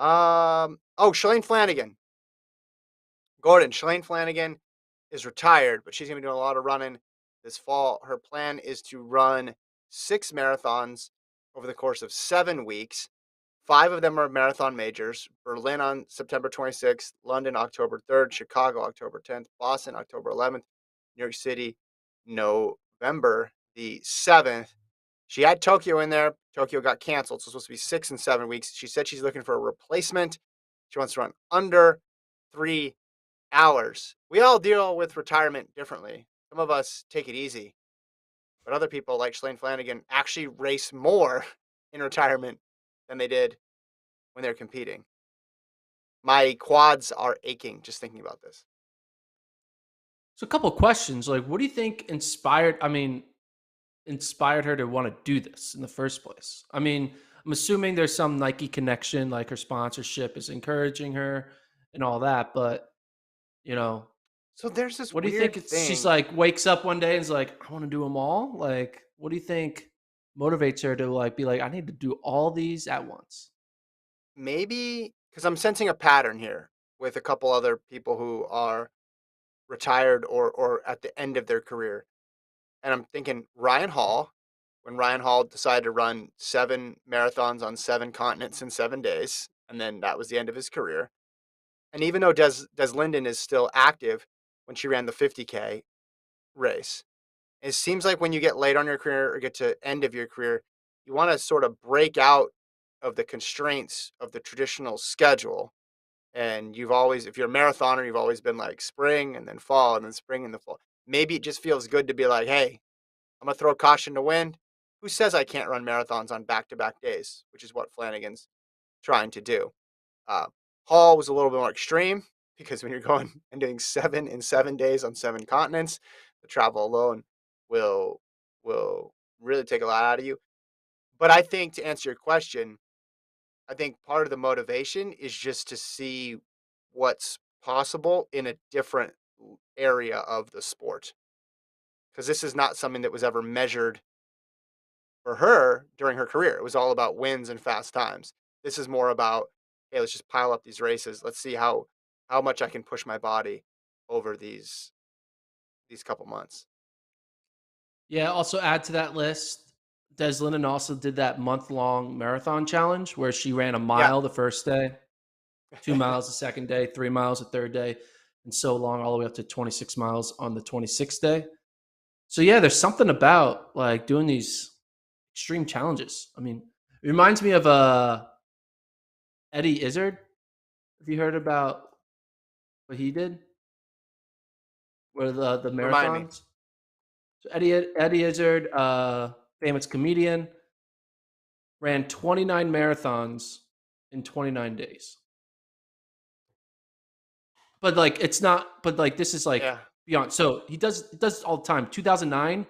Shalane Flanagan. Shalane Flanagan is retired, but she's gonna be doing a lot of running this fall. Her plan is to run 6 marathons over the course of 7 weeks. 5 of them are marathon majors: Berlin on September 26th, London October 3rd, Chicago October 10th, Boston October 11th, New York City November the 7th. She had Tokyo in there. Tokyo got canceled, so it's supposed to be 6 and 7 weeks. She said she's looking for a replacement. She wants to run under 3 hours. We all deal with retirement differently. Some of us take it easy, but other people, like Shalane Flanagan, actually race more in retirement than they did when they're competing. My quads are aching just thinking about this. So a couple questions, like what do you think inspired her to want to do this in the first place? I mean, I'm assuming there's some Nike connection, like her sponsorship is encouraging her and all that, but you know, So there's this what do you think weird she's thing. like wakes up one day and is like, I want to do them all? Like, what do you think motivates her to like be like, I need to do all these at once? Maybe because I'm sensing a pattern here with a couple other people who are retired or at the end of their career. And I'm thinking Ryan Hall, when Ryan Hall decided to run 7 marathons on 7 continents in 7 days, and then that was the end of his career. And even though Des Linden is still active when she ran the 50K race, it seems like when you get late on your career or get to end of your career, you want to sort of break out of the constraints of the traditional schedule. And you've always, if you're a marathoner, you've always been like spring and then fall and then spring and the fall. Maybe it just feels good to be like, hey, I'm gonna throw caution to wind. Who says I can't run marathons on back-to-back days? Which is what Flanagan's trying to do. Uh, Hall was a little bit more extreme because when you're going and doing 7 in 7 days on 7 continents, the travel alone will will really take a lot out of you. But I think to answer your question, I think part of the motivation is just to see what's possible in a different area of the sport because this is not something that was ever measured for her during her career. It was all about wins and fast times. This is more about, hey, let's just pile up these races. Let's see how much I can push my body over these couple months. Yeah, also add to that list, Des Linden also did that month-long marathon challenge where she ran a Yeah. mile the first day, 2 miles the second day, 3 miles the third day, and so long all the way up to 26 miles on the 26th day. So yeah, there's something about like doing these extreme challenges. I mean, it reminds me of Eddie Izzard. Have you heard about what he did with the Remind me. marathons? So Eddie Izzard, famous comedian, ran 29 marathons in 29 days. But like it's not. But like this is like Yeah. beyond. So he does it all the time. 2009,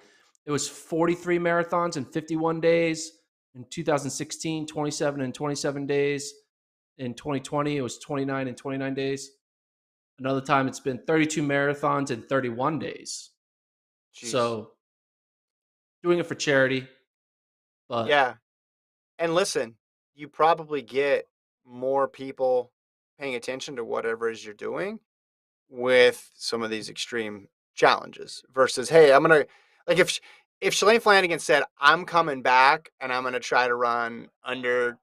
it was 43 marathons in 51 days. In 2016, 27 in 27 days. In 2020, it was 29 in 29 days. Another time, it's been 32 marathons in 31 days. Jeez. So doing it for charity, but Yeah. And listen, you probably get more people paying attention to whatever it is you're doing with some of these extreme challenges versus, hey, I'm gonna like if Shalane Flanagan said, I'm coming back and I'm gonna try to run under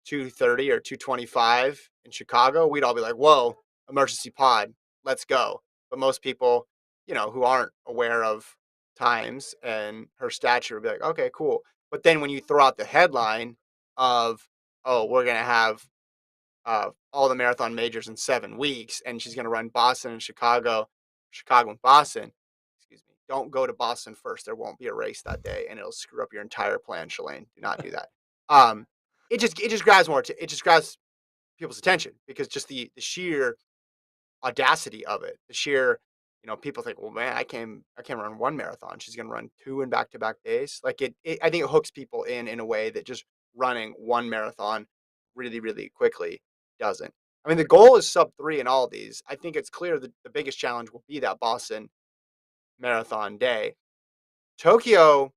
230 or 225 in Chicago, we'd all be like, whoa, emergency pod, let's go. But most people, who aren't aware of times and her stature would be like, okay, cool. But then when you throw out the headline of, oh, we're gonna have all the marathon majors in 7 weeks, and she's going to run Boston and Chicago, Chicago and Boston. Excuse me. Don't go to Boston first. There won't be a race that day, and it'll screw up your entire plan, Shalane. Do not do that. Um, it just grabs it just grabs people's attention because just the sheer audacity of it, the sheer, people think, well, man, I can't run one marathon. She's going to run 2 in back to back days. Like I think it hooks people in a way that just running one marathon really, really quickly doesn't. I mean, the goal is sub 3 in all these. I think it's clear that the biggest challenge will be that Boston marathon day. Tokyo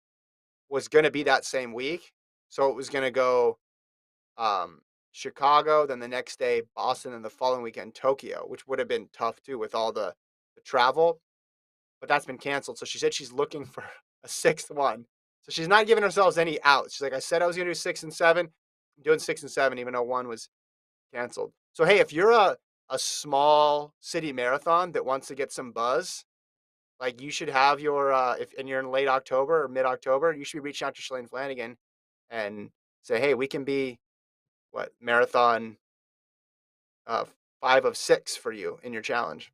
was going to be that same week, so it was going to go. Um, Chicago, then the next day Boston, and the following weekend Tokyo, which would have been tough too with all the travel, but that's been canceled. So she said she's looking for a sixth one. So she's not giving herself any outs. She's like, I said I was going to do 6 and 7. I'm doing 6 and 7, even though one was canceled. So hey, if you're a small city marathon that wants to get some buzz, like you should have your if and you're in late October or mid October, you should be reaching out to Shalane Flanagan and say, hey, we can be what marathon uh, 5 of 6 for you in your challenge.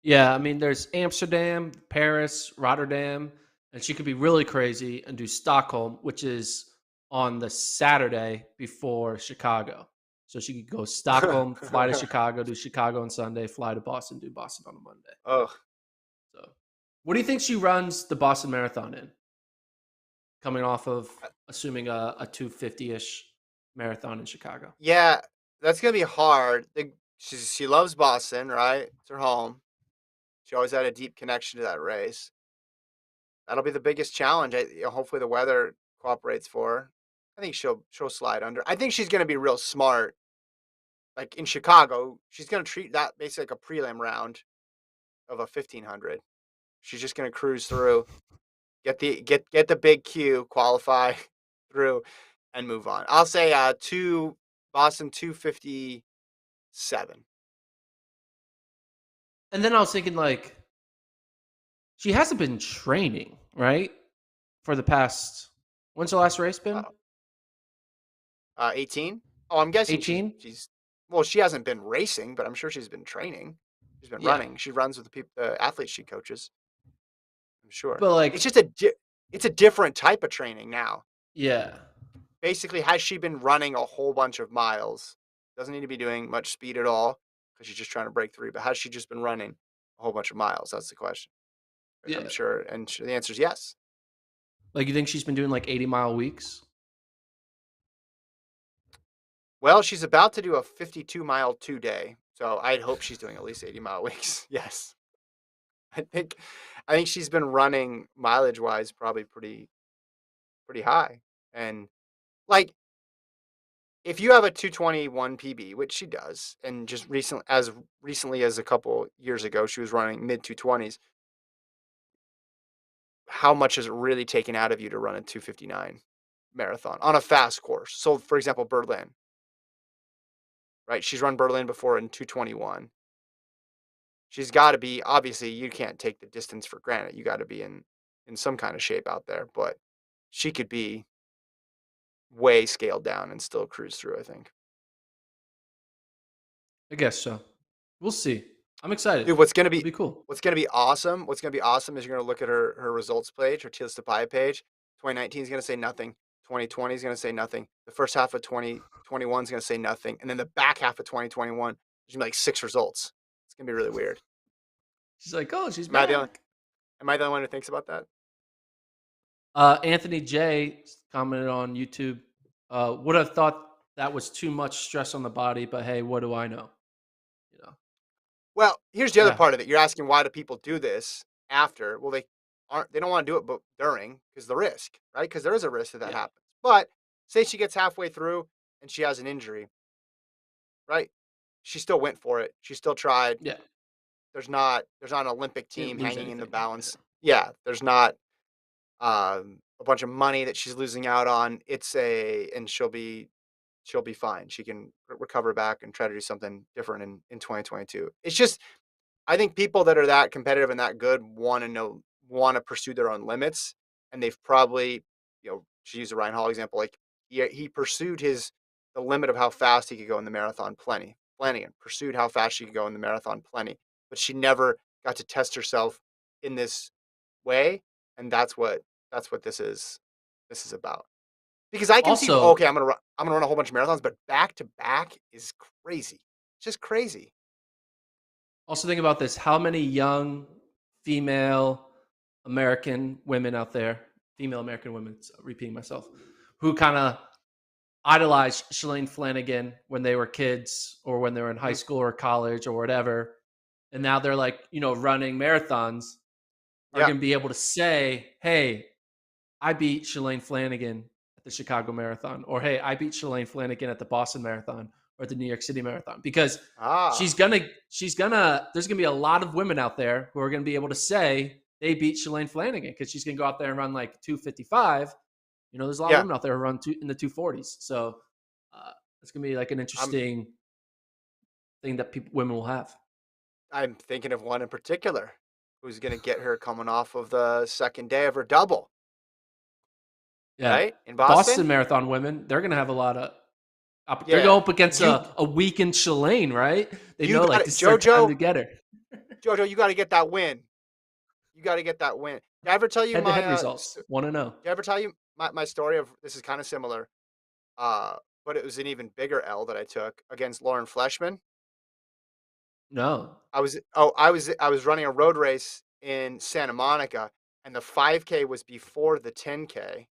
Yeah, I mean, there's Amsterdam, Paris, Rotterdam, and she could be really crazy and do Stockholm, which is on the Saturday before Chicago. So she could go Stockholm, fly to Chicago, do Chicago on Sunday, fly to Boston, do Boston on a Monday. Oh, So, what do you think she runs the Boston Marathon in? Coming off of assuming a 250 ish marathon in Chicago. yeah, that's gonna be hard. She loves Boston, right? It's her home. She always had a deep connection to that race. That'll be the biggest challenge. Hopefully the weather cooperates for her. I think she'll slide under. I think she's gonna be real smart. Like in Chicago, she's gonna treat that basically like a prelim round of a 1500. She's just gonna cruise through, get the big Q, qualify through, and move on. I'll say two Boston 257. And then I was thinking, like, she hasn't been training, right? For the past, when's the last race been? 18. Oh, I'm guessing 18? she's well, she hasn't been racing, but I'm sure she's been training. She's been Yeah. running. She runs with the athletes she coaches. I'm sure. But, It's like, just it's a different type of training now. yeah. Basically, has she been running a whole bunch of miles? Doesn't need to be doing much speed at all because she's just trying to break through. But has she just been running a whole bunch of miles? That's the question. I'm Yeah. sure, and the answer is yes. Like, you think she's been doing like 80-mile weeks? Well, she's about to do a 52-mile 2 day, so I'd hope she's doing at least 80-mile weeks. Yes, I think, I think she's been running mileage wise probably pretty high, and like if you have a 221 PB, which she does, and just recently as a couple years ago, she was running mid 220s. How much is it really taken out of you to run a 259 marathon on a fast course? So, for example, Berlin, right? She's run Berlin before in 221. She's got to be obviously you can't take the distance for granted. You got to be in some kind of shape out there, but she could be way scaled down and still cruise through, I think. I guess so. We'll see. I'm excited. Dude, It'll be cool. what's gonna be awesome is you're gonna look at her results page, her Teal Stapaya page. 2019 is gonna say nothing. 2020 is gonna say nothing. The first half of 2021 is gonna say nothing, and then the back half of 2021 there's gonna be like 6 results. It's gonna be really weird. She's like, oh, she's Am I the only back. Am I the only one who thinks about that? Anthony J commented on YouTube. Would have thought that was too much stress on the body, but hey, what do I know? You know? Well, here's the other Yeah, part of it. You're asking why do people do this after? Well, they don't want to do it but during because the risk, right? Because there is a risk that yeah, happens. But say she gets halfway through and she has an injury, right? She still went for it. She still tried. yeah. There's not an Olympic She didn't team lose hanging in the anything. Yeah. balance. Yeah, there's not a bunch of money that she's losing out on. And she'll be fine. She can recover back and try to do something different in 2022. It's just I think people that are that competitive and that good want to pursue their own limits, and they've probably, to use the Ryan Hall example, like he pursued the limit of how fast he could go in the marathon. Plenty. Flanagan pursued how fast she could go in the marathon. Plenty, but she never got to test herself in this way, and that's what this is. This is about. Because I can see, Also, okay, I'm gonna run a whole bunch of marathons, but back to back is crazy. It's just crazy. also think about this: how many young female American women out there, female American women, repeating myself, who kind of idolized Shalane Flanagan when they were kids or when they were in high Mhm. school or college or whatever, and now they're like, running marathons, are Yeah. going to be able to say, "Hey, I beat Shalane Flanagan at the Chicago Marathon, or hey, I beat Shalane Flanagan at the Boston Marathon or at the New York City Marathon, because Ah, there's gonna be a lot of women out there who are gonna be able to say they beat Shalane Flanagan because she's gonna go out there and run like 2:55. There's a lot of yeah. women out there who run in the 2:40s, so uh, it's gonna be like an I'm interesting thing that women will have. I'm thinking of one in particular who's going to get her coming off of the second day of her double, Yeah, right? In Boston Boston? Marathon women, they're gonna have a lot of. They're going Yeah. up against You a weakened Shalane, right? They you know got like it. this is our time Jojo, to get her. Jojo, you got to get that win. You got to get that win. Did I ever tell you Head to my head results, 1-0. did I ever tell you my story of this is kind of similar. Uh but it was an even bigger L that I took against Lauren Fleshman. No, I was running a road race in Santa Monica, and the 5K was before the 10K.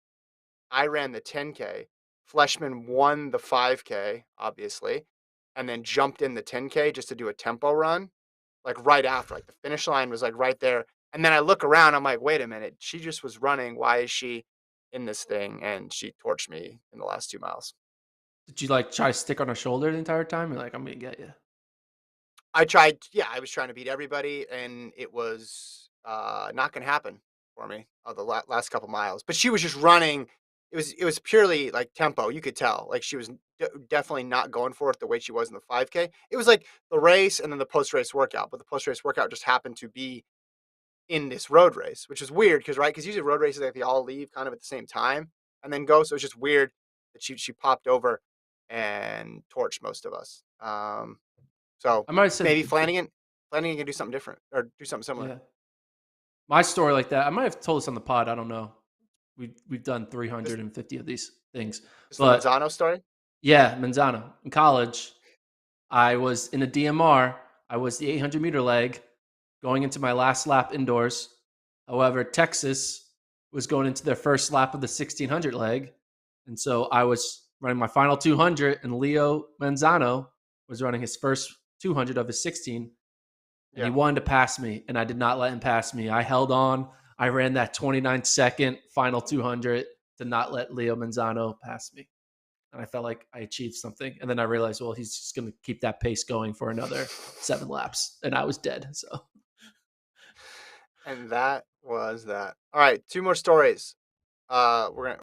I ran the 10K. Fleshman won the 5K, obviously, and then jumped in the 10K just to do a tempo run, like right after. Like the finish line was like right there. And then I look around, I'm like, wait a minute, she just was running. Why is she in this thing? And she torched me in the last 2 miles. did you like try to stick on her shoulder the entire time? You're like, I'm gonna get you. I was trying to beat everybody, and it was not going to happen for me the last couple miles. But she was just running. It was purely like tempo. You could tell, like she was definitely not going for it the way she was in the 5K. It was like the race and then the post race workout, but the post race workout just happened to be in this road race, which is weird because right, because usually road races like they all leave kind of at the same time and then go. So it's just weird that she popped over and torched most of us. So I might have said, maybe Flanagan can do something different or do something similar. yeah, my story like that. I might have told this on the pod. I don't know. We've done This 350 of these things, this the but Manzano story. yeah, Manzano in college. I was in a DMR. I was the 800-meter leg going into my last lap indoors. However, Texas was going into their first lap of the 1600 leg. And so I was running my final 200, and Leo Manzano was running his first 200 of his 16. And he Yeah, wanted to pass me, and I did not let him pass me. I held on. I ran that 29-second final 200 to not let Leo Manzano pass me, and I felt like I achieved something. And then I realized, well, he's just going to keep that pace going for another 7 laps, and I was dead. So and that was that. All right, two more stories. We're gonna